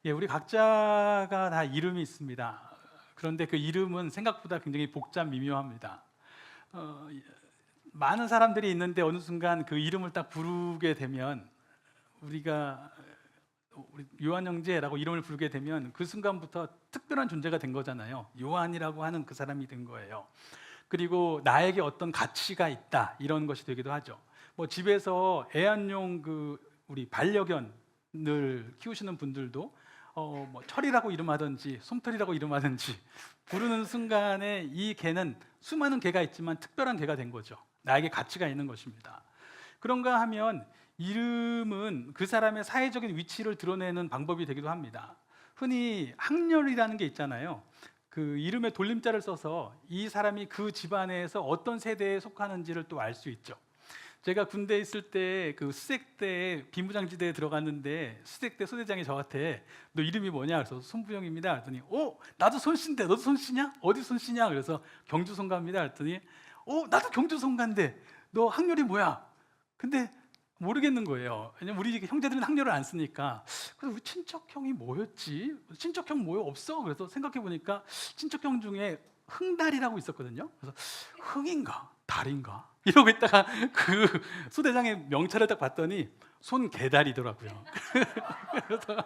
예, 우리 각자가 다 이름이 있습니다. 그런데 그 이름은 생각보다 굉장히 복잡 미묘합니다. 어, 많은 사람들이 있는데 어느 순간 그 이름을 딱 부르게 되면 우리가 우리 요한 형제라고 이름을 부르게 되면 그 순간부터 특별한 존재가 된 거잖아요. 요한이라고 하는 그 사람이 된 거예요. 그리고 나에게 어떤 가치가 있다 이런 것이 되기도 하죠. 뭐 집에서 애완용 우리 반려견을 키우시는 분들도 뭐 철이라고 이름하든지 솜털이라고 이름하든지 부르는 순간에 이 개는 수많은 개가 있지만 특별한 개가 된 거죠. 나에게 가치가 있는 것입니다. 그런가 하면 이름은 그 사람의 사회적인 위치를 드러내는 방법이 되기도 합니다. 흔히 학렬이라는 게 있잖아요. 그 이름에 돌림자를 써서 이 사람이 그 집안에서 어떤 세대에 속하는지를 또 알 수 있죠. 제가 군대에 있을 때 그 수색대에 비무장지대에 들어갔는데 수색대 소대장이 저한테 너 이름이 뭐냐? 그래서 손부영입니다. 그랬더니 나도 손씨인데 너도 손씨냐? 어디 손씨냐? 그래서 경주 송가입니다. 그랬더니 나도 경주 송가인데 너 학렬이 뭐야? 근데 모르겠는 거예요. 왜냐면 우리 형제들은 학렬을 안 쓰니까. 그래서 우리 친척형이 뭐였지? 친척형 뭐요? 없어? 그래서 생각해 보니까 친척형 중에 흥달이라고 있었거든요. 그래서 흥인가 달인가 이러고 있다가 그 소대장의 명찰을 딱 봤더니 손개달이더라고요. 그래서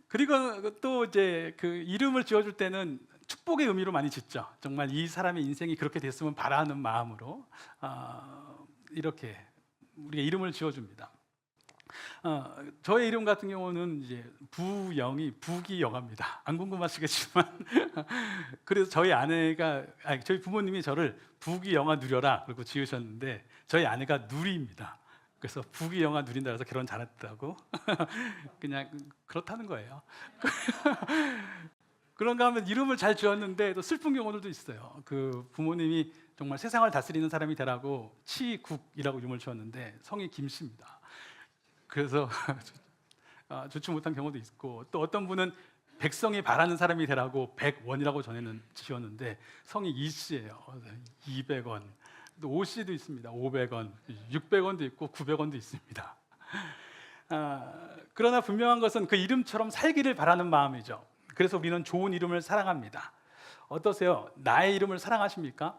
그리고 또 이제 그 이름을 지어줄 때는 축복의 의미로 많이 짓죠. 정말 이 사람의 인생이 그렇게 됐으면 바라는 마음으로 이렇게 우리가 이름을 지어줍니다. 저의 이름 같은 경우는 이제 부영이 부기영아입니다. 안 궁금하시겠지만 그래서 저희 부모님이 저를 부기영아 누려라 그리고 지으셨는데 저희 아내가 누리입니다. 그래서 부기영아 누린다 해서 결혼 잘했다고 그냥 그렇다는 거예요. 그런가 하면 이름을 잘 지었는데 또 슬픈 경우들도 있어요. 그 부모님이 정말 세상을 다스리는 사람이 되라고 치국이라고 이름을 지었는데 성이 김씨입니다. 그래서 좋지 못한 경우도 있고, 또 어떤 분은 백성이 바라는 사람이 되라고 백원이라고 전에는 지었는데 성이 이씨예요. 200원, 또 오씨도 있습니다. 500원, 600원도 있고 900원도 있습니다. 그러나 분명한 것은 그 이름처럼 살기를 바라는 마음이죠. 그래서 우리는 좋은 이름을 사랑합니다. 어떠세요? 나의 이름을 사랑하십니까?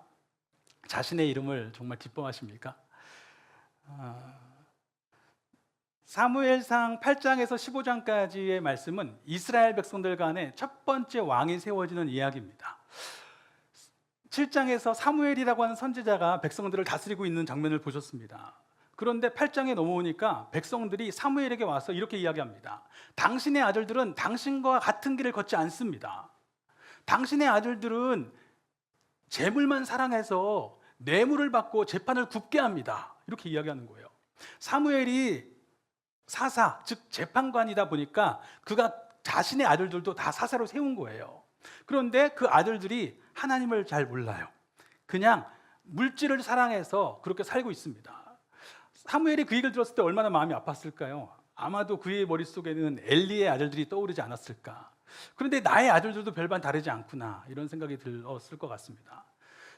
자신의 이름을 정말 기뻐하십니까? 사무엘상 8장에서 15장까지의 말씀은 이스라엘 백성들 간에 첫 번째 왕이 세워지는 이야기입니다. 7장에서 사무엘이라고 하는 선지자가 백성들을 다스리고 있는 장면을 보셨습니다. 그런데 8장에 넘어오니까 백성들이 사무엘에게 와서 이렇게 이야기합니다. 당신의 아들들은 당신과 같은 길을 걷지 않습니다. 당신의 아들들은 재물만 사랑해서 뇌물을 받고 재판을 굽게 합니다. 이렇게 이야기하는 거예요. 사무엘이 사사, 즉 재판관이다 보니까 그가 자신의 아들들도 다 사사로 세운 거예요. 그런데 그 아들들이 하나님을 잘 몰라요. 그냥 물질을 사랑해서 그렇게 살고 있습니다. 사무엘이 그 얘기를 들었을 때 얼마나 마음이 아팠을까요? 아마도 그의 머릿속에는 엘리의 아들들이 떠오르지 않았을까. 그런데 나의 아들들도 별반 다르지 않구나, 이런 생각이 들었을 것 같습니다.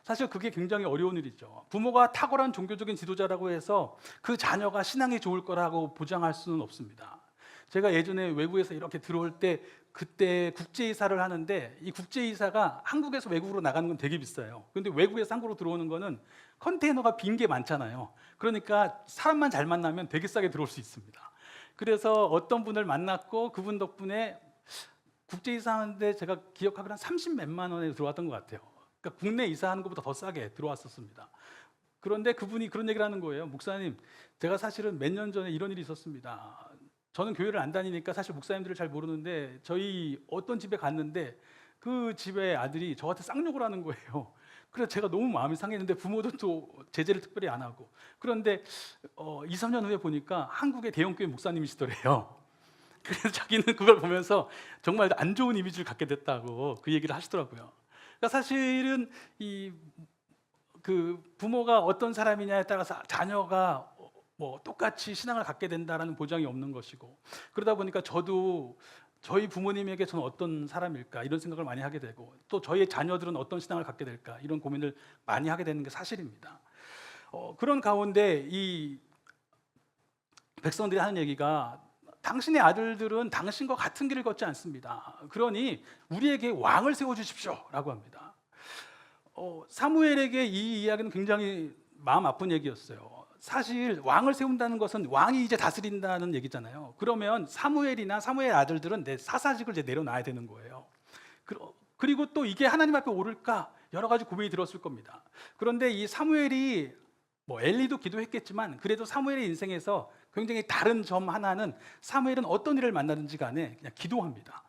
사실 그게 굉장히 어려운 일이죠. 부모가 탁월한 종교적인 지도자라고 해서 그 자녀가 신앙이 좋을 거라고 보장할 수는 없습니다. 제가 예전에 외국에서 이렇게 들어올 때 그때 국제이사를 하는데 이 국제이사가 한국에서 외국으로 나가는 건 되게 비싸요. 그런데 외국에서 한국으로 들어오는 거는 컨테이너가 빈 게 많잖아요. 그러니까 사람만 잘 만나면 되게 싸게 들어올 수 있습니다. 그래서 어떤 분을 만났고 그분 덕분에 국제이사 하는데 제가 기억하기로 한 30몇만 원에 들어왔던 것 같아요. 그러니까 국내 이사하는 것보다 더 싸게 들어왔었습니다. 그런데 그분이 그런 얘기를 하는 거예요. 목사님, 제가 사실은 몇 년 전에 이런 일이 있었습니다. 저는 교회를 안 다니니까 사실 목사님들을 잘 모르는데 저희 어떤 집에 갔는데 그 집의 아들이 저한테 쌍욕을 하는 거예요. 그래서 제가 너무 마음이 상했는데 부모도 또 제재를 특별히 안 하고. 그런데 2, 3년 후에 보니까 한국의 대형교회 목사님이시더래요. 그래서 자기는 그걸 보면서 정말 안 좋은 이미지를 갖게 됐다고 그 얘기를 하시더라고요. 그러니까 사실은 그 부모가 어떤 사람이냐에 따라서 자녀가 뭐 똑같이 신앙을 갖게 된다라는 보장이 없는 것이고, 그러다 보니까 저도 저희 부모님에게 저는 어떤 사람일까 이런 생각을 많이 하게 되고, 또 저희 자녀들은 어떤 신앙을 갖게 될까 이런 고민을 많이 하게 되는 게 사실입니다. 그런 가운데 이 백성들이 하는 얘기가 당신의 아들들은 당신과 같은 길을 걷지 않습니다. 그러니 우리에게 왕을 세워주십시오라고 합니다. 사무엘에게 이 이야기는 굉장히 마음 아픈 얘기였어요. 사실 왕을 세운다는 것은 왕이 이제 다스린다는 얘기잖아요. 그러면 사무엘이나 사무엘 아들들은 내 사사직을 이제 내려놔야 되는 거예요. 그리고 또 이게 하나님 앞에 오를까 여러 가지 고민이 들었을 겁니다. 그런데 이 사무엘이 엘리도 기도했겠지만 그래도 사무엘의 인생에서 굉장히 다른 점 하나는 사무엘은 어떤 일을 만나든지 간에 그냥 기도합니다.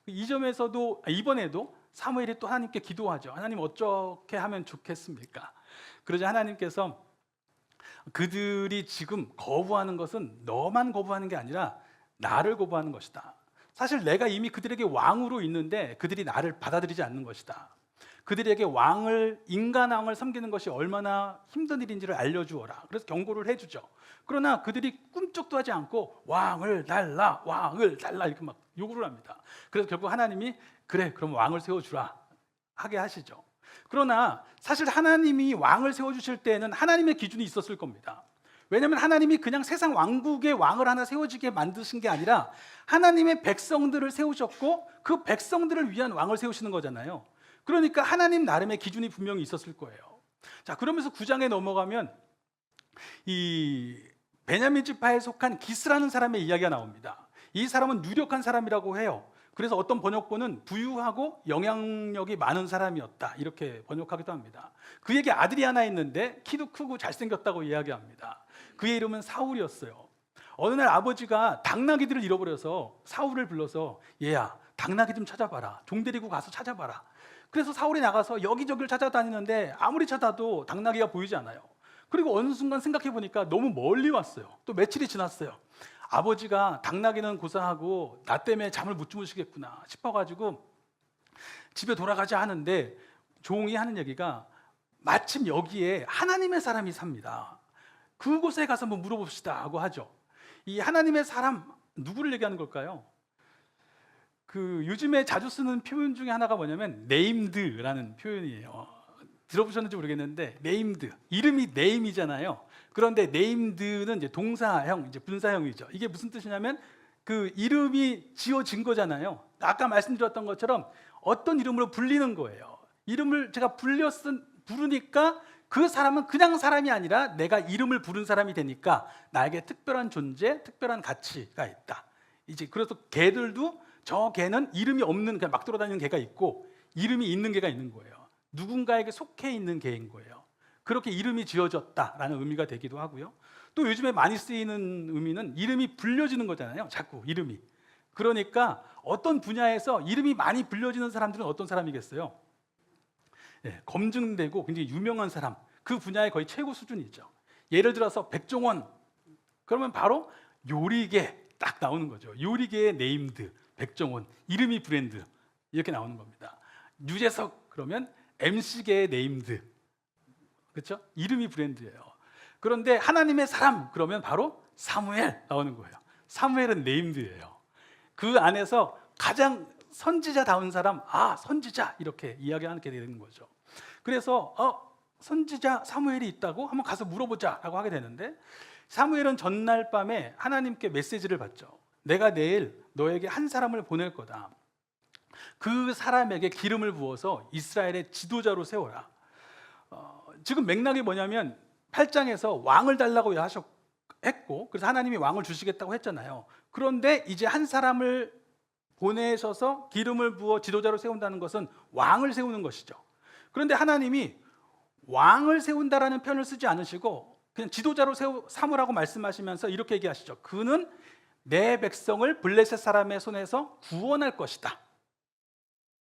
이 점에서도 이번에도 사무엘이 또 하나님께 기도하죠. 하나님 어떻게 하면 좋겠습니까? 그러자 하나님께서 그들이 지금 거부하는 것은 너만 거부하는 게 아니라 나를 거부하는 것이다. 사실 내가 이미 그들에게 왕으로 있는데 그들이 나를 받아들이지 않는 것이다. 그들에게 인간 왕을 섬기는 것이 얼마나 힘든 일인지를 알려주어라. 그래서 경고를 해주죠. 그러나 그들이 꿈쩍도 하지 않고 왕을 달라 이렇게 막 요구를 합니다. 그래서 결국 하나님이 그래 그럼 왕을 세워주라 하게 하시죠. 그러나 사실 하나님이 왕을 세워주실 때는 하나님의 기준이 있었을 겁니다. 왜냐하면 하나님이 그냥 세상 왕국의 왕을 하나 세워지게 만드신 게 아니라 하나님의 백성들을 세우셨고 그 백성들을 위한 왕을 세우시는 거잖아요. 그러니까 하나님 나름의 기준이 분명히 있었을 거예요. 자, 그러면서 9장에 넘어가면 이 베냐민 지파에 속한 기스라는 사람의 이야기가 나옵니다. 이 사람은 유력한 사람이라고 해요. 그래서 어떤 번역본은 부유하고 영향력이 많은 사람이었다 이렇게 번역하기도 합니다. 그에게 아들이 하나 있는데 키도 크고 잘생겼다고 이야기합니다. 그의 이름은 사울이었어요. 어느 날 아버지가 당나귀들을 잃어버려서 사울을 불러서 얘야 당나귀 좀 찾아봐라. 종 데리고 가서 찾아봐라. 그래서 사울이 나가서 여기저기를 찾아다니는데 아무리 찾아도 당나귀가 보이지 않아요. 그리고 어느 순간 생각해 보니까 너무 멀리 왔어요. 또 며칠이 지났어요. 아버지가 당나귀는 고사하고 나 때문에 잠을 못 주무시겠구나 싶어가지고 집에 돌아가자 하는데 종이 하는 얘기가 마침 여기에 하나님의 사람이 삽니다. 그곳에 가서 한번 물어봅시다 하고 하죠. 이 하나님의 사람 누구를 얘기하는 걸까요? 요즘에 자주 쓰는 표현 중에 하나가 뭐냐면 네임드라는 표현이에요. 들어보셨는지 모르겠는데 네임드, 이름이 네임이잖아요. 그런데 네임드는 이제 동사형, 이제 분사형이죠. 이게 무슨 뜻이냐면 그 이름이 지어진 거잖아요. 아까 말씀드렸던 것처럼 어떤 이름으로 불리는 거예요. 이름을 제가 부르니까 그 사람은 그냥 사람이 아니라 내가 이름을 부른 사람이 되니까 나에게 특별한 존재, 특별한 가치가 있다. 이제 그래서 개들도 저 개는 이름이 없는 그냥 막 돌아다니는 개가 있고 이름이 있는 개가 있는 거예요. 누군가에게 속해 있는 개인 거예요. 그렇게 이름이 지어졌다라는 의미가 되기도 하고요. 또 요즘에 많이 쓰이는 의미는 이름이 불려지는 거잖아요. 자꾸 이름이. 그러니까 어떤 분야에서 이름이 많이 불려지는 사람들은 어떤 사람이겠어요? 검증되고 굉장히 유명한 사람, 그 분야의 거의 최고 수준이죠. 예를 들어서 백종원, 그러면 바로 요리계 딱 나오는 거죠. 요리계의 네임드, 백종원, 이름이 브랜드 이렇게 나오는 겁니다. 유재석 그러면 MC계의 네임드, 그렇죠? 이름이 브랜드예요. 그런데 하나님의 사람 그러면 바로 사무엘 나오는 거예요. 사무엘은 네임드예요. 그 안에서 가장 선지자다운 사람, 선지자 이렇게 이야기하게 되는 거죠. 그래서 선지자 사무엘이 있다고 한번 가서 물어보자라고 하게 되는데 사무엘은 전날 밤에 하나님께 메시지를 받죠. 내가 내일 너에게 한 사람을 보낼 거다. 그 사람에게 기름을 부어서 이스라엘의 지도자로 세워라. 지금 맥락이 뭐냐면 8장에서 왕을 달라고 했고 그래서 하나님이 왕을 주시겠다고 했잖아요. 그런데 이제 한 사람을 보내셔서 기름을 부어 지도자로 세운다는 것은 왕을 세우는 것이죠. 그런데 하나님이 왕을 세운다라는 표현을 쓰지 않으시고 그냥 지도자로 삼으라고 말씀하시면서 이렇게 얘기하시죠. 그는 내 백성을 블레셋 사람의 손에서 구원할 것이다.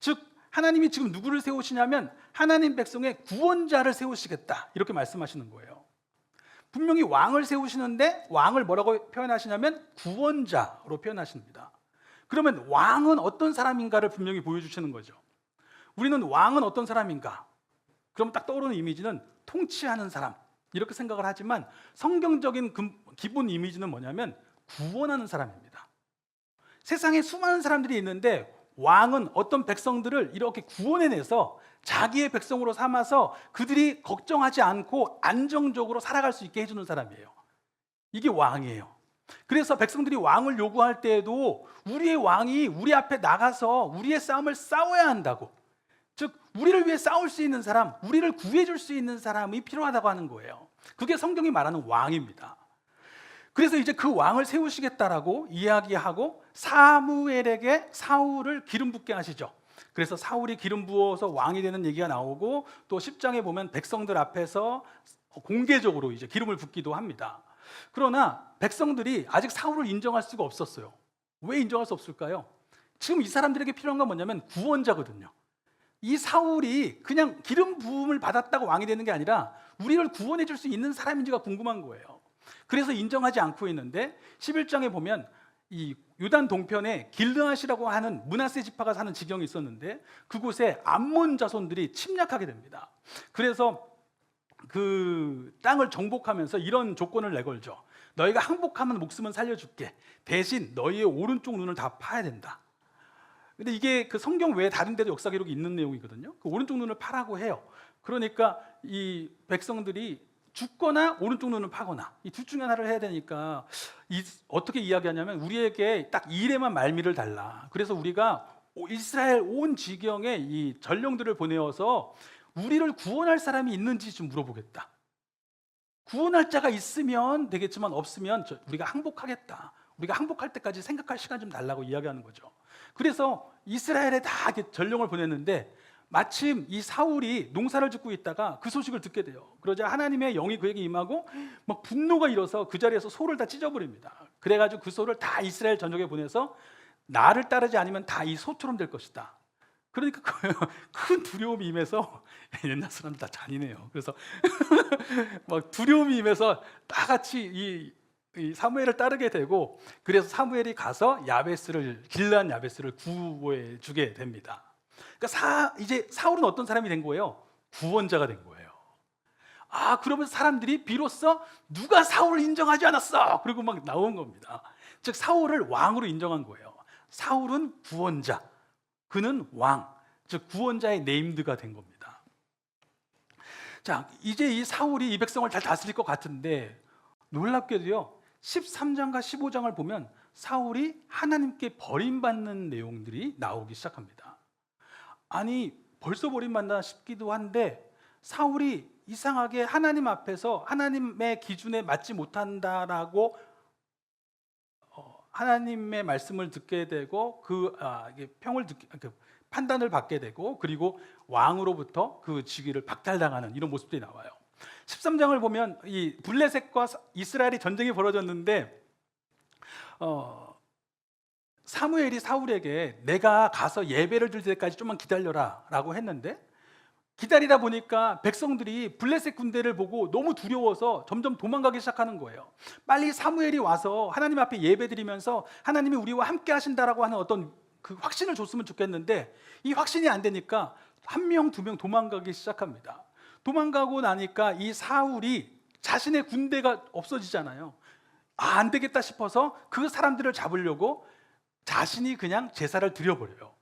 즉 하나님이 지금 누구를 세우시냐면 하나님 백성의 구원자를 세우시겠다 이렇게 말씀하시는 거예요. 분명히 왕을 세우시는데 왕을 뭐라고 표현하시냐면 구원자로 표현하십니다. 그러면 왕은 어떤 사람인가를 분명히 보여주시는 거죠. 우리는 왕은 어떤 사람인가? 그러면 딱 떠오르는 이미지는 통치하는 사람 이렇게 생각을 하지만 성경적인 기본 이미지는 뭐냐면 구원하는 사람입니다. 세상에 수많은 사람들이 있는데 왕은 어떤 백성들을 이렇게 구원해내서 자기의 백성으로 삼아서 그들이 걱정하지 않고 안정적으로 살아갈 수 있게 해주는 사람이에요. 이게 왕이에요. 그래서 백성들이 왕을 요구할 때에도 우리의 왕이 우리 앞에 나가서 우리의 싸움을 싸워야 한다고, 즉 우리를 위해 싸울 수 있는 사람, 우리를 구해줄 수 있는 사람이 필요하다고 하는 거예요. 그게 성경이 말하는 왕입니다. 그래서 이제 그 왕을 세우시겠다라고 이야기하고 사무엘에게 사울을 기름 붓게 하시죠. 그래서 사울이 기름 부어서 왕이 되는 얘기가 나오고, 또 10장에 보면 백성들 앞에서 공개적으로 이제 기름을 붓기도 합니다. 그러나 백성들이 아직 사울을 인정할 수가 없었어요. 왜 인정할 수 없을까요? 지금 이 사람들에게 필요한 건 뭐냐면 구원자거든요. 이 사울이 그냥 기름 부음을 받았다고 왕이 되는 게 아니라 우리를 구원해 줄 수 있는 사람인지가 궁금한 거예요. 그래서 인정하지 않고 있는데 11장에 보면 이 요단 동편에 길르앗이라고 하는 므낫세 지파가 사는 지경이 있었는데, 그곳에 암몬 자손들이 침략하게 됩니다. 그래서 그 땅을 정복하면서 이런 조건을 내걸죠. 너희가 항복하면 목숨은 살려줄게. 대신 너희의 오른쪽 눈을 다 파야 된다. 근데 이게 그 성경 외에 다른 데도 역사 기록이 있는 내용이거든요. 그 오른쪽 눈을 파라고 해요. 그러니까 이 백성들이 죽거나 오른쪽 눈을 파거나 이 둘 중에 하나를 해야 되니까 어떻게 이야기하냐면, 우리에게 딱 일에만 말미를 달라. 그래서 우리가 이스라엘 온 지경에 이 전령들을 보내어서 우리를 구원할 사람이 있는지 좀 물어보겠다. 구원할 자가 있으면 되겠지만 없으면 우리가 항복하겠다. 우리가 항복할 때까지 생각할 시간 좀 달라고 이야기하는 거죠. 그래서 이스라엘에 다 이렇게 전령을 보냈는데, 마침 이 사울이 농사를 짓고 있다가 그 소식을 듣게 돼요. 그러자 하나님의 영이 그에게 임하고 막 분노가 일어서 그 자리에서 소를 다 찢어버립니다. 그래가지고 그 소를 다 이스라엘 전역에 보내서 나를 따르지 않으면 다 이 소처럼 될 것이다. 그러니까 큰 두려움이 임해서, 옛날 사람들 다 잔인해요. 그래서 막 두려움이 임해서 다 같이 이 사무엘을 따르게 되고, 그래서 사무엘이 가서 길르앗 야베스를 구해 주게 됩니다. 그러니까 이제 사울은 어떤 사람이 된 거예요? 구원자가 된 거예요. 그러면서 사람들이 비로소 누가 사울을 인정하지 않았어? 그리고 막 나온 겁니다. 즉 사울을 왕으로 인정한 거예요. 사울은 구원자, 그는 왕, 즉 구원자의 네임드가 된 겁니다. 자, 이제 이 사울이 이 백성을 잘 다스릴 것 같은데, 놀랍게도요 13장과 15장을 보면 사울이 하나님께 버림받는 내용들이 나오기 시작합니다. 아니, 벌써 버림받나 싶기도 한데, 사울이 이상하게 하나님 앞에서 하나님의 기준에 맞지 못한다라고 하나님의 말씀을 듣게 되고 판단을 받게 되고, 그리고 왕으로부터 그 직위를 박탈당하는 이런 모습들이 나와요. 13장을 보면 이 블레셋과 이스라엘이 전쟁이 벌어졌는데, 사무엘이 사울에게 내가 가서 예배를 드릴 때까지 좀만 기다려라 라고 했는데, 기다리다 보니까 백성들이 블레셋 군대를 보고 너무 두려워서 점점 도망가기 시작하는 거예요. 빨리 사무엘이 와서 하나님 앞에 예배 드리면서 하나님이 우리와 함께 하신다라고 하는 어떤 그 확신을 줬으면 좋겠는데, 이 확신이 안 되니까 한 명, 두 명 도망가기 시작합니다. 도망가고 나니까 이 사울이 자신의 군대가 없어지잖아요. 안 되겠다 싶어서 그 사람들을 잡으려고 자신이 그냥 제사를 드려버려요.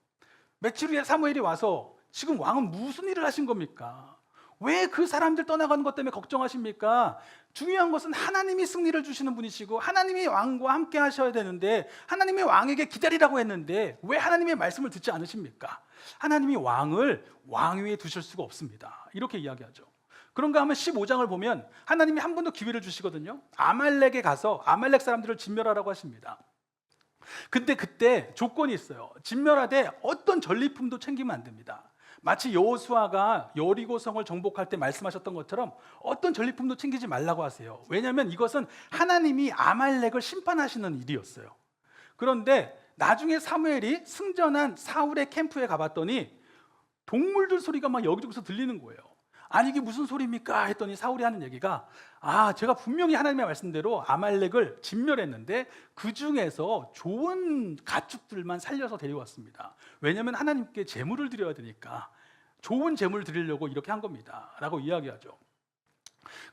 며칠 후에 사무엘이 와서 지금 왕은 무슨 일을 하신 겁니까? 왜 그 사람들 떠나가는 것 때문에 걱정하십니까? 중요한 것은 하나님이 승리를 주시는 분이시고 하나님이 왕과 함께 하셔야 되는데, 하나님의 왕에게 기다리라고 했는데 왜 하나님의 말씀을 듣지 않으십니까? 하나님이 왕을 왕위에 두실 수가 없습니다. 이렇게 이야기하죠. 그런가 하면 15장을 보면 하나님이 한 번 더 기회를 주시거든요. 아말렉에 가서 아말렉 사람들을 진멸하라고 하십니다. 근데 그때 조건이 있어요. 진멸하되 어떤 전리품도 챙기면 안 됩니다. 마치 여호수아가 여리고성을 정복할 때 말씀하셨던 것처럼 어떤 전리품도 챙기지 말라고 하세요. 왜냐하면 이것은 하나님이 아말렉을 심판하시는 일이었어요. 그런데 나중에 사무엘이 승전한 사울의 캠프에 가봤더니 동물들 소리가 막 여기저기서 들리는 거예요. 아니 이게 무슨 소리입니까? 했더니 사울이 하는 얘기가, 제가 분명히 하나님의 말씀대로 아말렉을 진멸했는데 그 중에서 좋은 가축들만 살려서 데려왔습니다. 왜냐하면 하나님께 제물을 드려야 되니까 좋은 제물을 드리려고 이렇게 한 겁니다 라고 이야기하죠.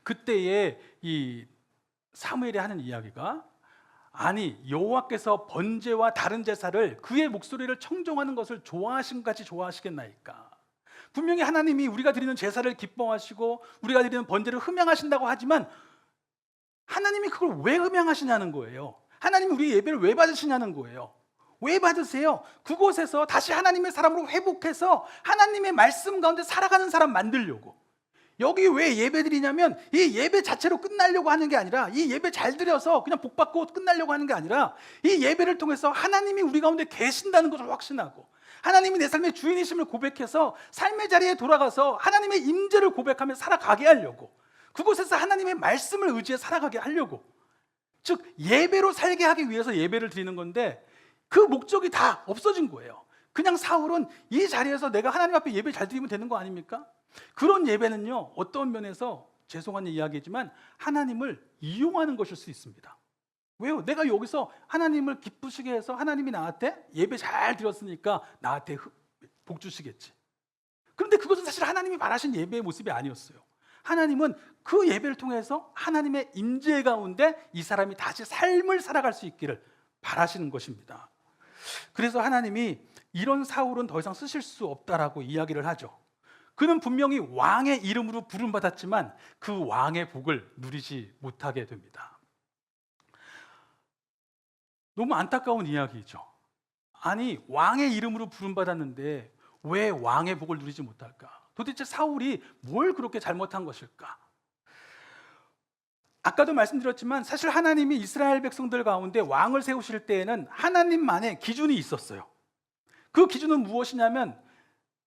그때에 이 사무엘이 하는 이야기가, 아니 여호와께서 번제와 다른 제사를 그의 목소리를 청종하는 것을 좋아하신 같이 좋아하시겠나이까? 분명히 하나님이 우리가 드리는 제사를 기뻐하시고 우리가 드리는 번제를 흠양하신다고 하지만 하나님이 그걸 왜 음양하시냐는 거예요. 하나님이 우리 예배를 왜 받으시냐는 거예요. 왜 받으세요? 그곳에서 다시 하나님의 사람으로 회복해서 하나님의 말씀 가운데 살아가는 사람 만들려고. 여기 왜 예배드리냐면 이 예배 자체로 끝나려고 하는 게 아니라, 이 예배 잘 드려서 그냥 복 받고 끝나려고 하는 게 아니라, 이 예배를 통해서 하나님이 우리 가운데 계신다는 것을 확신하고, 하나님이 내 삶의 주인이심을 고백해서 삶의 자리에 돌아가서 하나님의 임재를 고백하며 살아가게 하려고, 그곳에서 하나님의 말씀을 의지해 살아가게 하려고, 즉 예배로 살게 하기 위해서 예배를 드리는 건데, 그 목적이 다 없어진 거예요. 그냥 사울은 이 자리에서 내가 하나님 앞에 예배 잘 드리면 되는 거 아닙니까? 그런 예배는요, 어떤 면에서 죄송한 이야기지만 하나님을 이용하는 것일 수 있습니다. 왜요? 내가 여기서 하나님을 기쁘시게 해서 하나님이 나한테 예배 잘 드렸으니까 나한테 복 주시겠지. 그런데 그것은 사실 하나님이 바라신 예배의 모습이 아니었어요. 하나님은 그 예배를 통해서 하나님의 임재 가운데 이 사람이 다시 삶을 살아갈 수 있기를 바라시는 것입니다. 그래서 하나님이 이런 사울은 더 이상 쓰실 수 없다라고 이야기를 하죠. 그는 분명히 왕의 이름으로 부름받았지만 그 왕의 복을 누리지 못하게 됩니다. 너무 안타까운 이야기죠. 아니, 왕의 이름으로 부름받았는데 왜 왕의 복을 누리지 못할까? 도대체 사울이 뭘 그렇게 잘못한 것일까? 아까도 말씀드렸지만 사실 하나님이 이스라엘 백성들 가운데 왕을 세우실 때에는 하나님만의 기준이 있었어요. 그 기준은 무엇이냐면,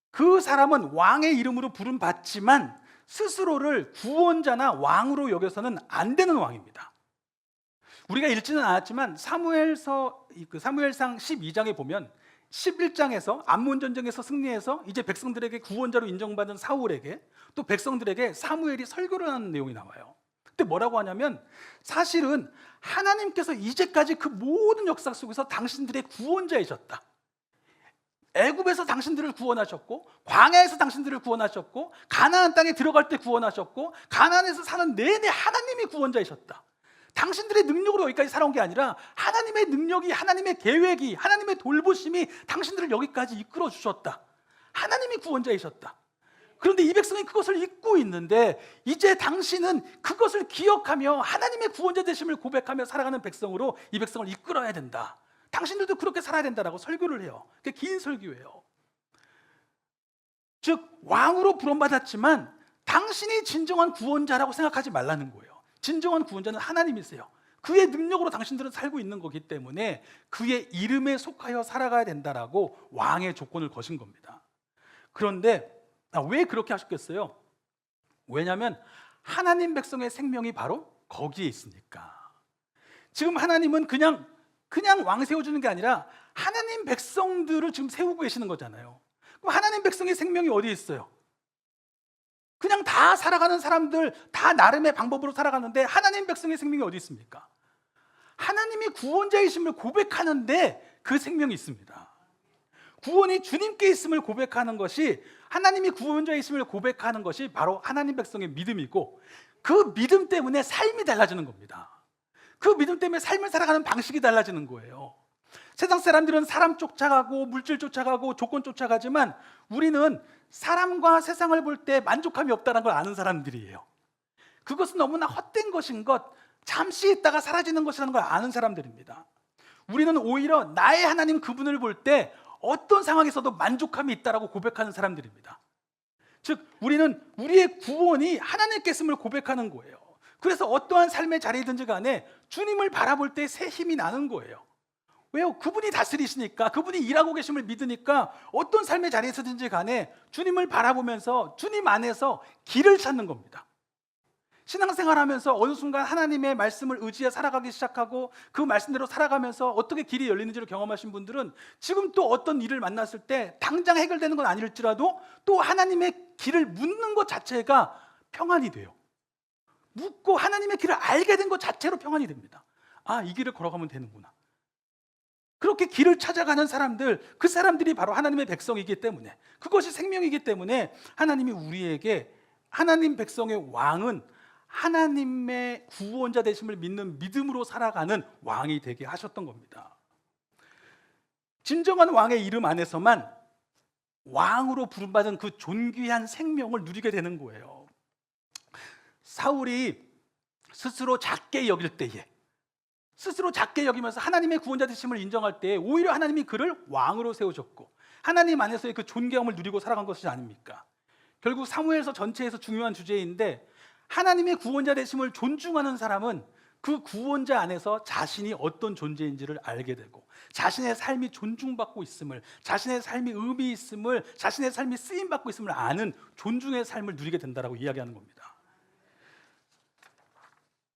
그 사람은 왕의 이름으로 부름받지만 스스로를 구원자나 왕으로 여겨서는 안 되는 왕입니다. 우리가 읽지는 않았지만 사무엘상 12장에 보면 11장에서 암몬 전쟁에서 승리해서 이제 백성들에게 구원자로 인정받은 사울에게 또 백성들에게 사무엘이 설교를 하는 내용이 나와요. 그때 뭐라고 하냐면, 사실은 하나님께서 이제까지 그 모든 역사 속에서 당신들의 구원자이셨다. 애굽에서 당신들을 구원하셨고, 광야에서 당신들을 구원하셨고, 가나안 땅에 들어갈 때 구원하셨고, 가나안에서 사는 내내 하나님이 구원자이셨다. 당신들의 능력으로 여기까지 살아온 게 아니라 하나님의 능력이, 하나님의 계획이, 하나님의 돌보심이 당신들을 여기까지 이끌어 주셨다. 하나님이 구원자이셨다. 그런데 이 백성이 그것을 잊고 있는데, 이제 당신은 그것을 기억하며 하나님의 구원자 되심을 고백하며 살아가는 백성으로 이 백성을 이끌어야 된다. 당신들도 그렇게 살아야 된다라고 설교를 해요. 그게 긴 설교예요. 즉 왕으로 부름받았지만 당신이 진정한 구원자라고 생각하지 말라는 거예요. 진정한 구원자는 하나님이세요. 그의 능력으로 당신들은 살고 있는 거기 때문에 그의 이름에 속하여 살아가야 된다라고 왕의 조건을 거신 겁니다. 그런데 왜 그렇게 하셨겠어요? 왜냐하면 하나님 백성의 생명이 바로 거기에 있으니까. 지금 하나님은 그냥 왕 세워주는 게 아니라 하나님 백성들을 지금 세우고 계시는 거잖아요. 그럼 하나님 백성의 생명이 어디 있어요? 그냥 다 살아가는 사람들, 다 나름의 방법으로 살아가는데 하나님 백성의 생명이 어디 있습니까? 하나님이 구원자이심을 고백하는데 그 생명이 있습니다. 구원이 주님께 있음을 고백하는 것이, 하나님이 구원자이심을 고백하는 것이 바로 하나님 백성의 믿음이고, 그 믿음 때문에 삶이 달라지는 겁니다. 그 믿음 때문에 삶을 살아가는 방식이 달라지는 거예요. 세상 사람들은 사람 쫓아가고 물질 쫓아가고 조건 쫓아가지만 우리는 사람과 세상을 볼 때 만족함이 없다는 걸 아는 사람들이에요. 그것은 너무나 헛된 것인 것, 잠시 있다가 사라지는 것이라는 걸 아는 사람들입니다. 우리는 오히려 나의 하나님 그분을 볼 때 어떤 상황에서도 만족함이 있다라고 고백하는 사람들입니다. 즉 우리는 우리의 구원이 하나님께 있음을 고백하는 거예요. 그래서 어떠한 삶의 자리든지 간에 주님을 바라볼 때 새 힘이 나는 거예요. 왜요? 그분이 다스리시니까, 그분이 일하고 계심을 믿으니까 어떤 삶의 자리에서든지 간에 주님을 바라보면서 주님 안에서 길을 찾는 겁니다. 신앙생활하면서 어느 순간 하나님의 말씀을 의지해 살아가기 시작하고 그 말씀대로 살아가면서 어떻게 길이 열리는지를 경험하신 분들은 지금 또 어떤 일을 만났을 때 당장 해결되는 건 아닐지라도 또 하나님의 길을 묻는 것 자체가 평안이 돼요. 묻고 하나님의 길을 알게 된 것 자체로 평안이 됩니다. 아, 이 길을 걸어가면 되는구나. 그렇게 길을 찾아가는 사람들, 그 사람들이 바로 하나님의 백성이기 때문에, 그것이 생명이기 때문에 하나님이 우리에게, 하나님 백성의 왕은 하나님의 구원자 되심을 믿는 믿음으로 살아가는 왕이 되게 하셨던 겁니다. 진정한 왕의 이름 안에서만 왕으로 부름받은 그 존귀한 생명을 누리게 되는 거예요. 사울이 스스로 작게 여길 때에, 스스로 작게 여기면서 하나님의 구원자 되심을 인정할 때에 오히려 하나님이 그를 왕으로 세우셨고 하나님 안에서의 그 존귀함을 누리고 살아간 것이 아닙니까? 결국 사무엘서 전체에서 중요한 주제인데, 하나님의 구원자 되심을 존중하는 사람은 그 구원자 안에서 자신이 어떤 존재인지를 알게 되고 자신의 삶이 존중받고 있음을, 자신의 삶이 의미 있음을, 자신의 삶이 쓰임받고 있음을 아는 존중의 삶을 누리게 된다라고 이야기하는 겁니다.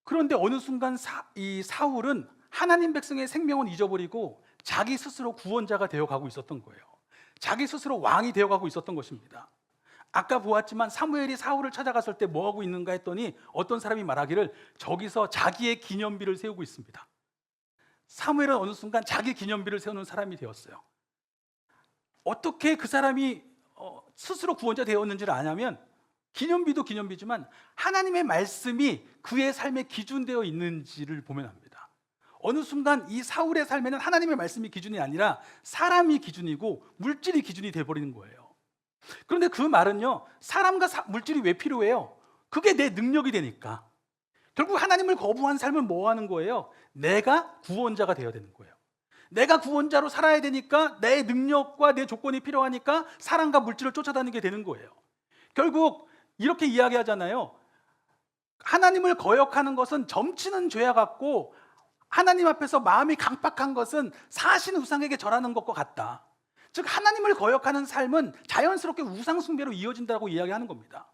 그런데 어느 순간 이 사울은 하나님 백성의 생명은 잊어버리고 자기 스스로 구원자가 되어가고 있었던 거예요. 자기 스스로 왕이 되어가고 있었던 것입니다. 아까 보았지만 사무엘이 사울을 찾아갔을 때 뭐하고 있는가 했더니 어떤 사람이 말하기를 저기서 자기의 기념비를 세우고 있습니다. 사무엘은 어느 순간 자기 기념비를 세우는 사람이 되었어요. 어떻게 그 사람이 스스로 구원자 되었는지를 아냐면, 기념비도 기념비지만 하나님의 말씀이 그의 삶에 기준되어 있는지를 보면 합니다. 어느 순간 이 사울의 삶에는 하나님의 말씀이 기준이 아니라 사람이 기준이고 물질이 기준이 되어버리는 거예요. 그런데 그 말은요, 사람과 물질이 왜 필요해요? 그게 내 능력이 되니까. 결국 하나님을 거부한 삶은 뭐 하는 거예요? 내가 구원자가 되어야 되는 거예요. 내가 구원자로 살아야 되니까 내 능력과 내 조건이 필요하니까 사람과 물질을 쫓아다니게 되는 거예요. 결국 이렇게 이야기하잖아요. 하나님을 거역하는 것은 점치는 죄와 같고 하나님 앞에서 마음이 강팍한 것은 사신 우상에게 절하는 것과 같다. 즉 하나님을 거역하는 삶은 자연스럽게 우상 숭배로 이어진다고 이야기하는 겁니다.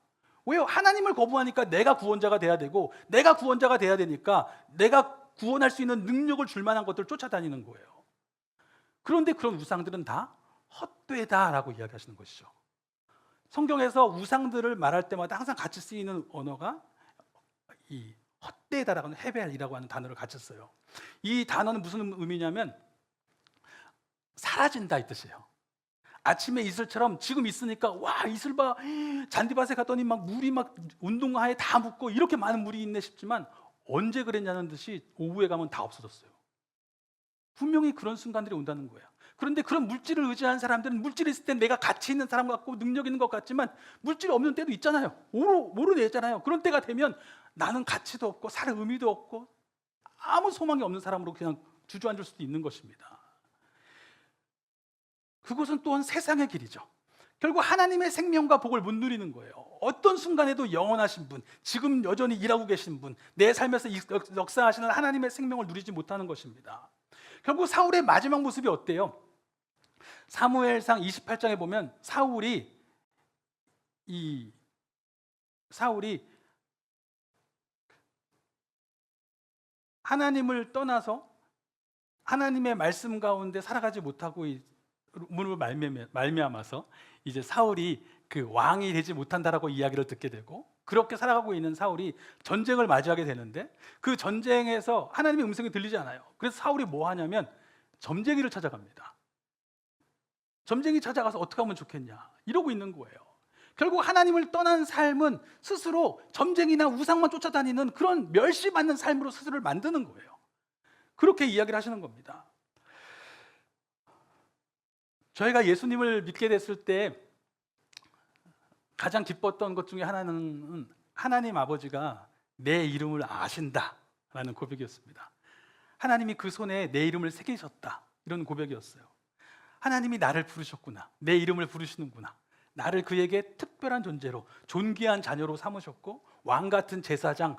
왜요? 하나님을 거부하니까 내가 구원자가 돼야 되고, 내가 구원자가 돼야 되니까 내가 구원할 수 있는 능력을 줄 만한 것들을 쫓아다니는 거예요. 그런데 그런 우상들은 다 헛되다라고 이야기하시는 것이죠. 성경에서 우상들을 말할 때마다 항상 같이 쓰이는 언어가 이 헛되다라고 하는 헤벨이라고 하는 단어를 같이 써요. 이 단어는 무슨 의미냐면 사라진다 이 뜻이에요. 아침에 이슬처럼 지금 있으니까 와 이슬 봐, 잔디밭에 갔더니 막 물이 막 운동화에 다 묻고 이렇게 많은 물이 있네 싶지만 언제 그랬냐는 듯이 오후에 가면 다 없어졌어요. 분명히 그런 순간들이 온다는 거예요. 그런데 그런 물질을 의지한 사람들은 물질이 있을 때 내가 가치 있는 사람 같고 능력 있는 것 같지만 물질이 없는 때도 있잖아요. 모르겠잖아요. 그런 때가 되면 나는 가치도 없고 살 의미도 없고 아무 소망이 없는 사람으로 그냥 주저앉을 수도 있는 것입니다. 그것은 또한 세상의 길이죠. 결국 하나님의 생명과 복을 못 누리는 거예요. 어떤 순간에도 영원하신 분, 지금 여전히 일하고 계신 분, 내 삶에서 역사하시는 하나님의 생명을 누리지 못하는 것입니다. 결국 사울의 마지막 모습이 어때요? 사무엘상 28장에 보면 사울이 하나님을 떠나서 하나님의 말씀 가운데 살아가지 못하고 문을 말미암아서 이제 사울이 그 왕이 되지 못한다라고 이야기를 듣게 되고, 그렇게 살아가고 있는 사울이 전쟁을 맞이하게 되는데 그 전쟁에서 하나님의 음성이 들리지 않아요. 그래서 사울이 뭐 하냐면 점쟁이를 찾아갑니다. 점쟁이 찾아가서 어떻게 하면 좋겠냐 이러고 있는 거예요. 결국 하나님을 떠난 삶은 스스로 점쟁이나 우상만 쫓아다니는 그런 멸시받는 삶으로 스스로를 만드는 거예요. 그렇게 이야기를 하시는 겁니다. 저희가 예수님을 믿게 됐을 때 가장 기뻤던 것 중에 하나는 하나님 아버지가 내 이름을 아신다라는 고백이었습니다. 하나님이 그 손에 내 이름을 새기셨다, 이런 고백이었어요. 하나님이 나를 부르셨구나, 내 이름을 부르시는구나, 나를 그에게 특별한 존재로 존귀한 자녀로 삼으셨고 왕 같은 제사장,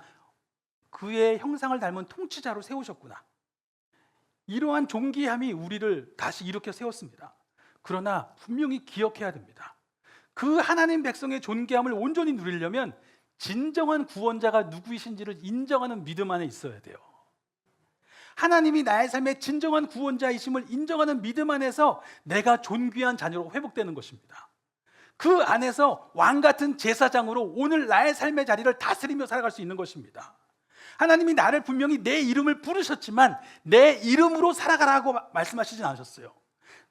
그의 형상을 닮은 통치자로 세우셨구나. 이러한 존귀함이 우리를 다시 일으켜 세웠습니다. 그러나 분명히 기억해야 됩니다. 그 하나님 백성의 존귀함을 온전히 누리려면 진정한 구원자가 누구이신지를 인정하는 믿음 안에 있어야 돼요. 하나님이 나의 삶의 진정한 구원자이심을 인정하는 믿음 안에서 내가 존귀한 자녀로 회복되는 것입니다. 그 안에서 왕 같은 제사장으로 오늘 나의 삶의 자리를 다스리며 살아갈 수 있는 것입니다. 하나님이 나를 분명히 내 이름을 부르셨지만 내 이름으로 살아가라고 말씀하시진 않으셨어요.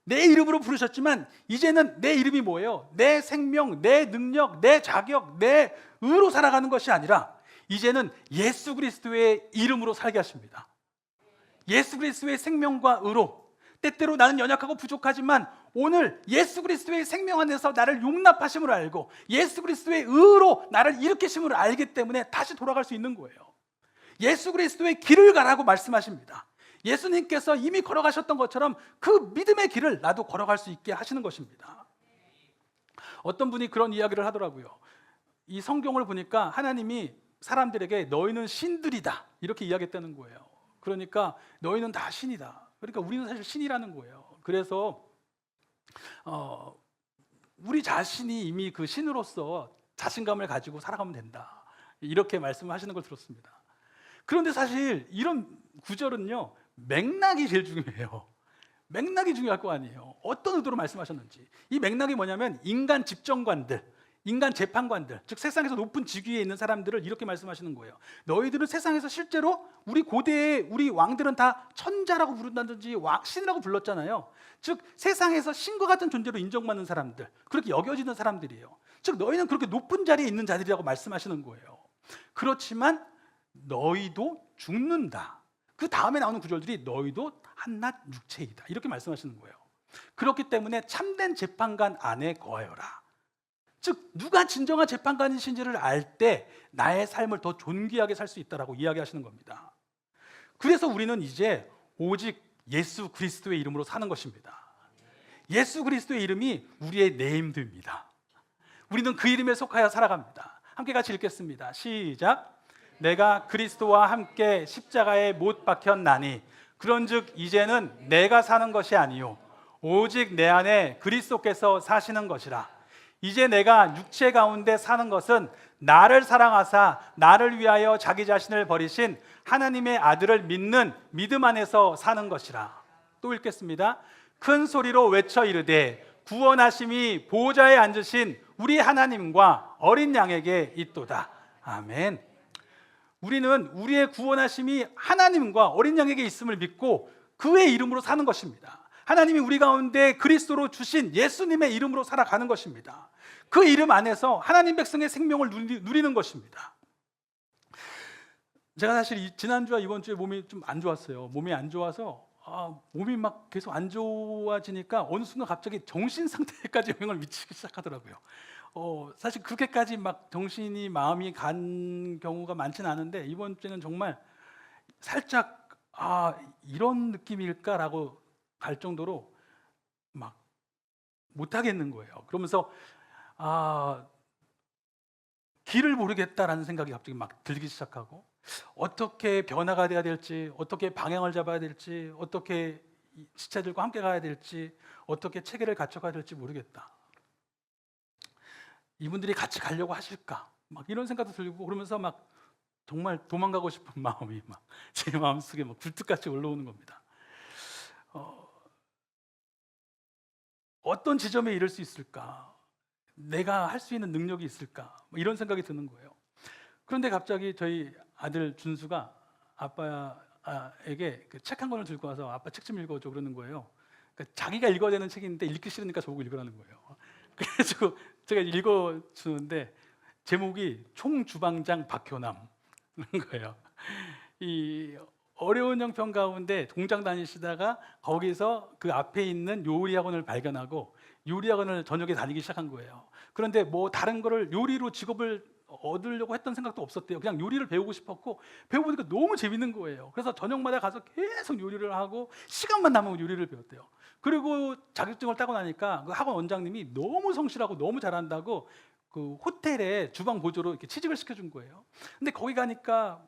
내 이름으로 부르셨지만 이제는 내 이름이 뭐예요? 내 생명, 내 능력, 내 자격, 내 의로 살아가는 것이 아니라 이제는 예수 그리스도의 이름으로 살게 하십니다. 예수 그리스도의 생명과 의로, 때때로 나는 연약하고 부족하지만 오늘 예수 그리스도의 생명 안에서 나를 용납하심을 알고 예수 그리스도의 의로 나를 일으키심을 알기 때문에 다시 돌아갈 수 있는 거예요. 예수 그리스도의 길을 가라고 말씀하십니다. 예수님께서 이미 걸어가셨던 것처럼 그 믿음의 길을 나도 걸어갈 수 있게 하시는 것입니다. 어떤 분이 그런 이야기를 하더라고요. 이 성경을 보니까 하나님이 사람들에게 너희는 신들이다 이렇게 이야기했다는 거예요. 그러니까 너희는 다 신이다. 그러니까 우리는 사실 신이라는 거예요. 그래서 우리 자신이 이미 그 신으로서 자신감을 가지고 살아가면 된다. 이렇게 말씀하시는 걸 들었습니다. 그런데 사실 이런 구절은요, 맥락이 제일 중요해요. 맥락이 중요할 거 아니에요. 어떤 의도로 말씀하셨는지. 이 맥락이 뭐냐면 인간 집정관들, 인간 재판관들, 즉 세상에서 높은 직위에 있는 사람들을 이렇게 말씀하시는 거예요. 너희들은 세상에서 실제로 우리 고대의 우리 왕들은 다 천자라고 부른다든지 신이라고 불렀잖아요. 즉 세상에서 신과 같은 존재로 인정받는 사람들, 그렇게 여겨지는 사람들이에요. 즉 너희는 그렇게 높은 자리에 있는 자들이라고 말씀하시는 거예요. 그렇지만 너희도 죽는다. 그 다음에 나오는 구절들이 너희도 한낱 육체이다 이렇게 말씀하시는 거예요. 그렇기 때문에 참된 재판관 안에 거하여라. 즉 누가 진정한 재판관이신지를 알 때 나의 삶을 더 존귀하게 살 수 있다라고 이야기하시는 겁니다. 그래서 우리는 이제 오직 예수 그리스도의 이름으로 사는 것입니다. 예수 그리스도의 이름이 우리의 네임드입니다. 우리는 그 이름에 속하여 살아갑니다. 함께 같이 읽겠습니다. 시작. 내가 그리스도와 함께 십자가에 못 박혔나니 그런즉 이제는 내가 사는 것이 아니요 오직 내 안에 그리스도께서 사시는 것이라. 이제 내가 육체 가운데 사는 것은 나를 사랑하사 나를 위하여 자기 자신을 버리신 하나님의 아들을 믿는 믿음 안에서 사는 것이라. 또 읽겠습니다. 큰 소리로 외쳐 이르되 구원하심이 보좌에 앉으신 우리 하나님과 어린 양에게 있도다. 아멘. 우리는 우리의 구원하심이 하나님과 어린 양에게 있음을 믿고 그의 이름으로 사는 것입니다. 하나님이 우리 가운데 그리스도로 주신 예수님의 이름으로 살아가는 것입니다. 그 이름 안에서 하나님 백성의 생명을 누리는 것입니다. 제가 사실 지난주와 이번 주에 몸이 좀 안 좋았어요. 몸이 안 좋아서 몸이 막 계속 안 좋아지니까 어느 순간 갑자기 정신 상태까지 영향을 미치기 시작하더라고요. 사실 그렇게까지 막 정신이 마음이 간 경우가 많지는 않은데 이번 주에는 정말 살짝 이런 느낌일까라고 갈 정도로 막 못하겠는 거예요. 그러면서 길을 모르겠다라는 생각이 갑자기 막 들기 시작하고 어떻게 변화가 돼야 될지, 어떻게 방향을 잡아야 될지, 어떻게 지체들과 함께 가야 될지, 어떻게 체계를 갖춰가야 될지 모르겠다. 이분들이 같이 가려고 하실까? 막 이런 생각도 들고 그러면서 막 정말 도망가고 싶은 마음이 막 제 마음속에 막 굴뚝같이 올라오는 겁니다. 어떤 지점에 이를 수 있을까? 내가 할 수 있는 능력이 있을까? 이런 생각이 드는 거예요. 그런데 갑자기 저희 아들 준수가 아빠에게 책 한 권을 들고 와서 아빠 책 좀 읽어줘 그러는 거예요. 그러니까 자기가 읽어야 되는 책인데 읽기 싫으니까 저보고 읽으라는 거예요. 그래서 제가 읽어주는데 제목이 총주방장 박효남 그런 거예요. 이 어려운 형편 가운데 공장 다니시다가 거기서 그 앞에 있는 요리학원을 발견하고 요리학원을 저녁에 다니기 시작한 거예요. 그런데 뭐 다른 거를 요리로 직업을 얻으려고 했던 생각도 없었대요. 그냥 요리를 배우고 싶었고 배워보니까 너무 재밌는 거예요. 그래서 저녁마다 가서 계속 요리를 하고 시간만 남으면 요리를 배웠대요. 그리고 자격증을 따고 나니까 그 학원 원장님이 너무 성실하고 너무 잘한다고 그 호텔에 주방 보조로 이렇게 취직을 시켜준 거예요. 근데 거기 가니까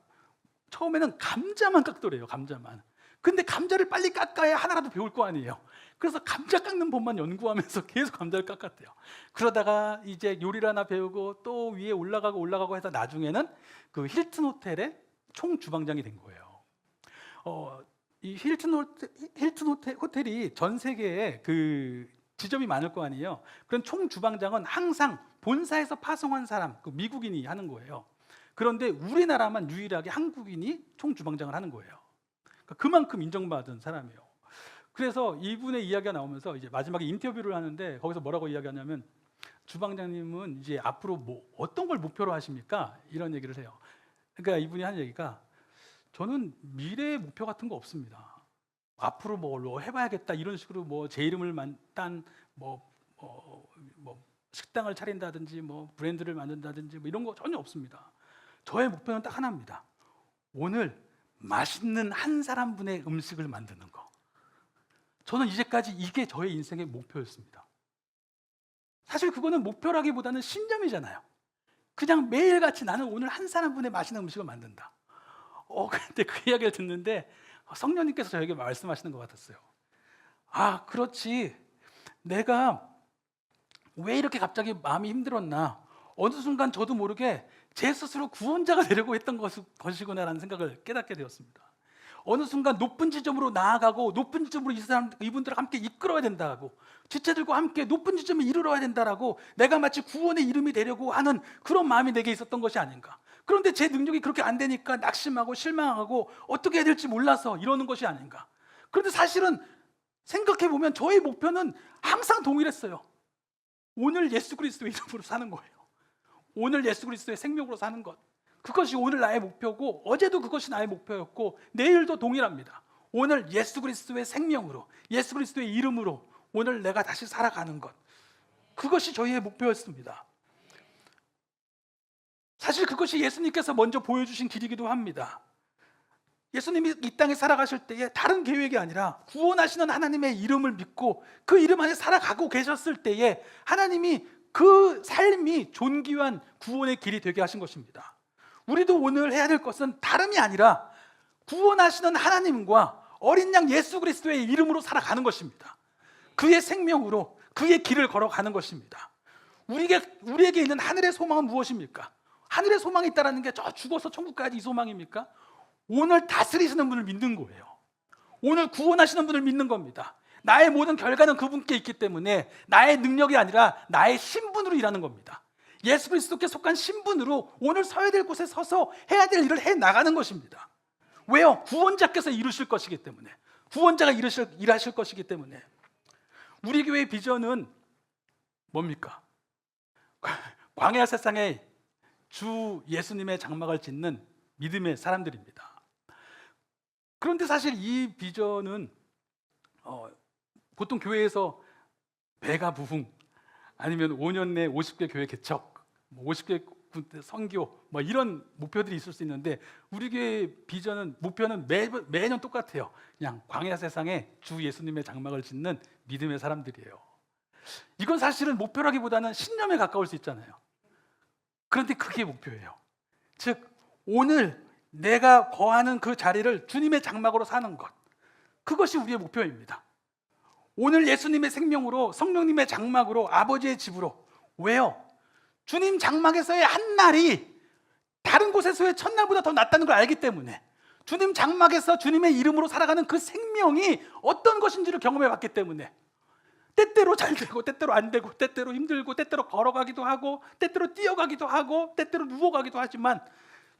처음에는 감자만 깎더래요. 감자만. 근데 감자를 빨리 깎아야 하나라도 배울 거 아니에요. 그래서 감자 깎는 법만 연구하면서 계속 감자를 깎았대요. 그러다가 이제 요리를 하나 배우고 또 위에 올라가고 해서 나중에는 그 힐튼 호텔의 총 주방장이 된 거예요. 이 힐튼 호텔이 전 세계에 그 지점이 많을 거 아니에요. 그런 총 주방장은 항상 본사에서 파송한 사람, 그 미국인이 하는 거예요. 그런데 우리나라만 유일하게 한국인이 총 주방장을 하는 거예요. 그러니까 그만큼 인정받은 사람이에요. 그래서 이분의 이야기가 나오면서 이제 마지막에 인터뷰를 하는데 거기서 뭐라고 이야기하냐면 주방장님은 이제 앞으로 뭐 어떤 걸 목표로 하십니까? 이런 얘기를 해요. 그러니까 이분이 하는 얘기가 저는 미래의 목표 같은 거 없습니다. 앞으로 뭐 해봐야겠다 이런 식으로 뭐 제 이름을 딴 식당을 차린다든지 뭐 브랜드를 만든다든지 뭐 이런 거 전혀 없습니다. 저의 목표는 딱 하나입니다. 오늘 맛있는 한 사람분의 음식을 만드는 거. 저는 이제까지 이게 저의 인생의 목표였습니다. 사실 그거는 목표라기보다는 신념이잖아요. 그냥 매일같이 나는 오늘 한 사람분의 맛있는 음식을 만든다. 근데 그 이야기를 듣는데 성령님께서 저에게 말씀하시는 것 같았어요. 아, 그렇지. 내가 왜 이렇게 갑자기 마음이 힘들었나? 어느 순간 저도 모르게 제 스스로 구원자가 되려고 했던 것이구나라는 생각을 깨닫게 되었습니다. 어느 순간 높은 지점으로 나아가고 높은 지점으로 이분들을 함께 이끌어야 된다고, 지체들과 함께 높은 지점에 이르러야 된다라고 내가 마치 구원의 이름이 되려고 하는 그런 마음이 내게 있었던 것이 아닌가. 그런데 제 능력이 그렇게 안 되니까 낙심하고 실망하고 어떻게 해야 될지 몰라서 이러는 것이 아닌가. 그런데 사실은 생각해보면 저의 목표는 항상 동일했어요. 오늘 예수 그리스도의 이름으로 사는 거예요. 오늘 예수 그리스도의 생명으로 사는 것, 그것이 오늘 나의 목표고, 어제도 그것이 나의 목표였고 내일도 동일합니다. 오늘 예수 그리스도의 생명으로, 예수 그리스도의 이름으로 오늘 내가 다시 살아가는 것, 그것이 저희의 목표였습니다. 사실 그것이 예수님께서 먼저 보여주신 길이기도 합니다. 예수님이 이 땅에 살아가실 때에 다른 계획이 아니라 구원하시는 하나님의 이름을 믿고 그 이름 안에 살아가고 계셨을 때에 하나님이 그 삶이 존귀한 구원의 길이 되게 하신 것입니다. 우리도 오늘 해야 될 것은 다름이 아니라 구원하시는 하나님과 어린 양 예수 그리스도의 이름으로 살아가는 것입니다. 그의 생명으로 그의 길을 걸어가는 것입니다. 우리에게 있는 하늘의 소망은 무엇입니까? 하늘의 소망이 있다는 게 저 죽어서 천국 가야지 이 소망입니까? 오늘 다스리시는 분을 믿는 거예요. 오늘 구원하시는 분을 믿는 겁니다. 나의 모든 결과는 그분께 있기 때문에 나의 능력이 아니라 나의 신분으로 일하는 겁니다. 예수 그리스도께 속한 신분으로 오늘 서야 될 곳에 서서 해야 될 일을 해 나가는 것입니다. 왜요? 구원자께서 이루실 것이기 때문에, 구원자가 일하실 것이기 때문에. 우리 교회의 비전은 뭡니까? 광야 세상에 주 예수님의 장막을 짓는 믿음의 사람들입니다. 그런데 사실 이 비전은 보통 교회에서 배가 부흥, 아니면 5년 내 50개 교회 개척, 50개 선교, 이런 목표들이 있을 수 있는데 우리 교회 비전은, 목표는 매년 똑같아요. 그냥 광야 세상에 주 예수님의 장막을 짓는 믿음의 사람들이에요. 이건 사실은 목표라기보다는 신념에 가까울 수 있잖아요. 그런데 그게 목표예요. 즉 오늘 내가 거하는 그 자리를 주님의 장막으로 사는 것, 그것이 우리의 목표입니다. 오늘 예수님의 생명으로, 성령님의 장막으로, 아버지의 집으로. 왜요? 주님 장막에서의 한 날이 다른 곳에서의 첫날보다 더 낫다는 걸 알기 때문에, 주님 장막에서 주님의 이름으로 살아가는 그 생명이 어떤 것인지를 경험해 봤기 때문에, 때때로 잘 되고 때때로 안 되고, 때때로 힘들고 때때로 걸어가기도 하고 때때로 뛰어가기도 하고 때때로 누워가기도 하지만,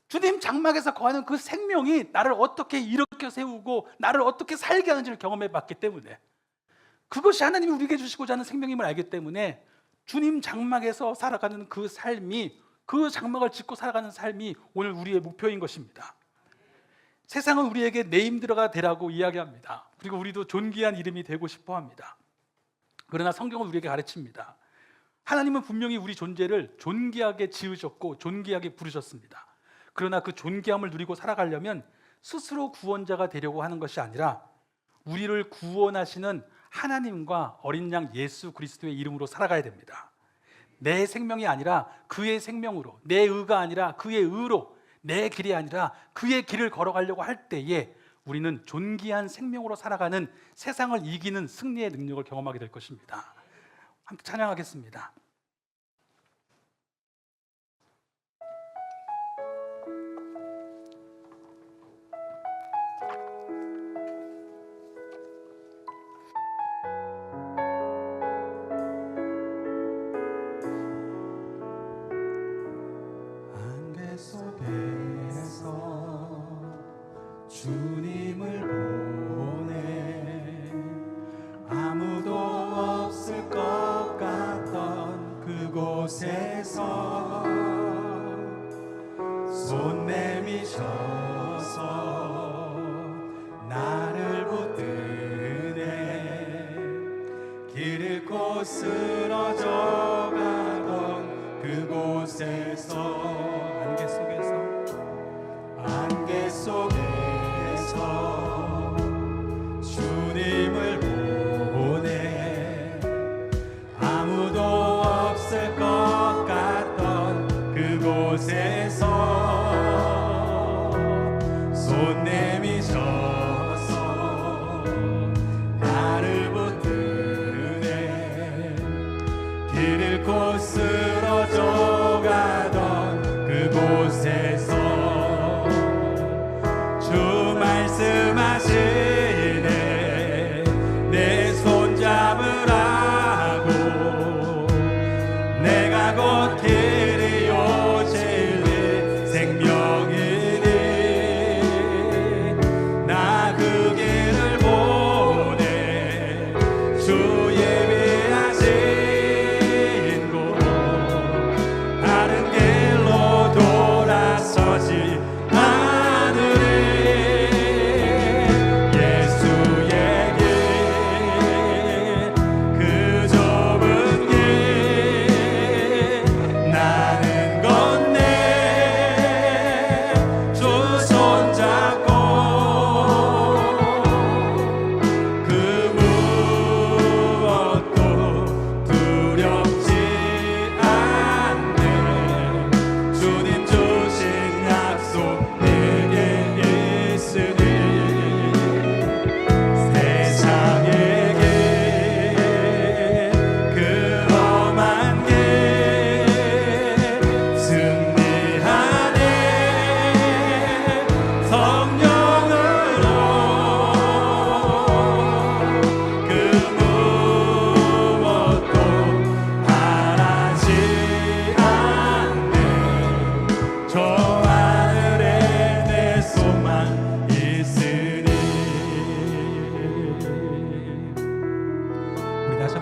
주님 장막에서 거하는 그 생명이 나를 어떻게 일으켜 세우고 나를 어떻게 살게 하는지를 경험해 봤기 때문에, 그것이 하나님이 우리에게 주시고자 하는 생명임을 알기 때문에 주님 장막에서 살아가는 그 삶이, 그 장막을 짓고 살아가는 삶이 오늘 우리의 목표인 것입니다. 세상은 우리에게 네임 들어가 되라고 이야기합니다. 그리고 우리도 존귀한 이름이 되고 싶어 합니다. 그러나 성경은 우리에게 가르칩니다. 하나님은 분명히 우리 존재를 존귀하게 지으셨고 존귀하게 부르셨습니다. 그러나 그 존귀함을 누리고 살아가려면 스스로 구원자가 되려고 하는 것이 아니라 우리를 구원하시는 하나님과 어린 양 예수 그리스도의 이름으로 살아가야 됩니다. 내 생명이 아니라 그의 생명으로, 내 의가 아니라 그의 의로, 내 길이 아니라 그의 길을 걸어가려고 할 때에 우리는 존귀한 생명으로 살아가는, 세상을 이기는 승리의 능력을 경험하게 될 것입니다. 함께 찬양하겠습니다. 주님을 보내 아무도 없을 것 같던 그곳에서 손 내미셔서 나를 붙드네. 길 잃고 쓰러져 가던 그곳에서 안개 속에서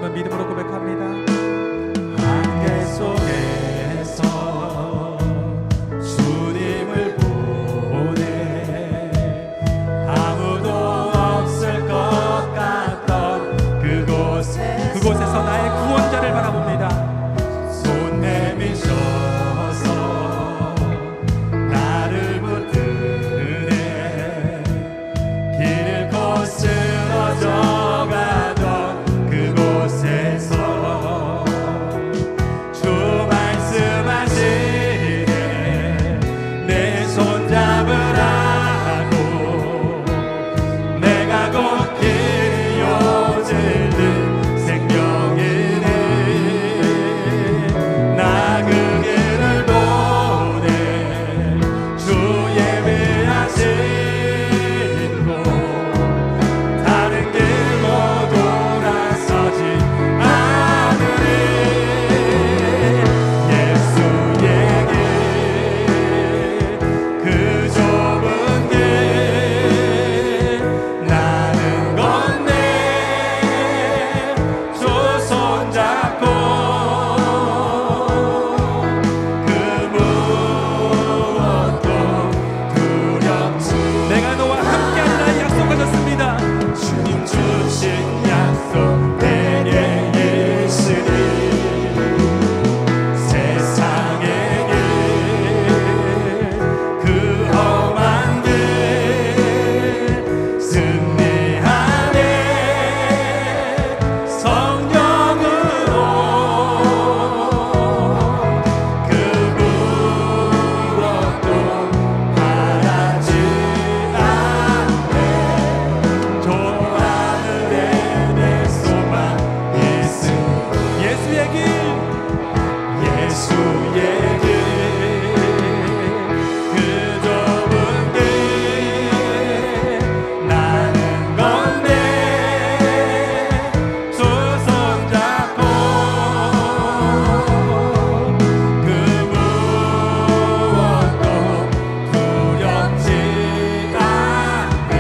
한번 믿음으로 고백합니다. 안개 속에서 주님을 보내 아무도 없을 것 같던 그곳에서 나의 구원자를 바라봅니다. 손 내미셔서 나를 붙드네 길 잃고 쓰러져 가던 그곳에서 주 말씀하시네 내 손 잡으라고 내가 곧 길이 오질는 생명이니 나 그 길을 보내 주 예비하신 곳 다른 길로 돌아서지 않으리 예수의 길 그 좁은 길 나는 건네 주 손잡고 그 무엇도 두렵지 내가 너와 함께하리라 약속하셨습니다. 주님 주신 약속 내게 있으니 세상의 길 그 험한 길 승리하네 성령으로 그 무엇도 바라지 않네 저 하늘에 내 소망 예수의 길 예수의 길 그 좁은 길 나는 건네 두 손잡고 그 무엇도 두렵지 않네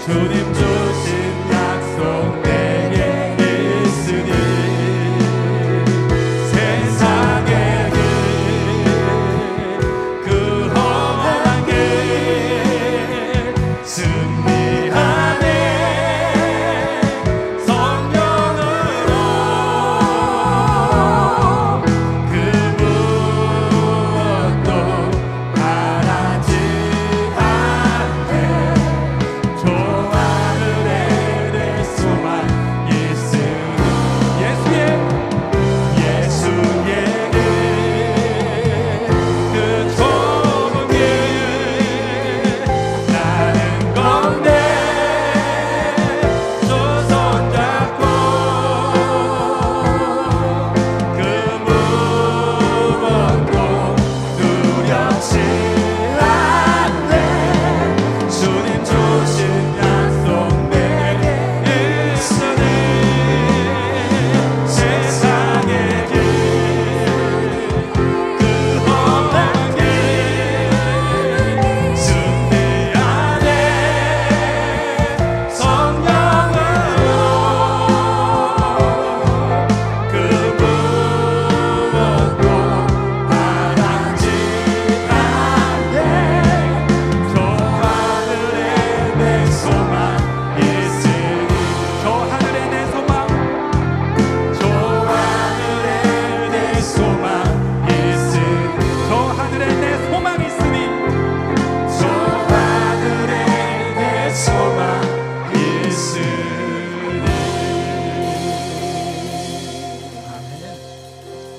주님 주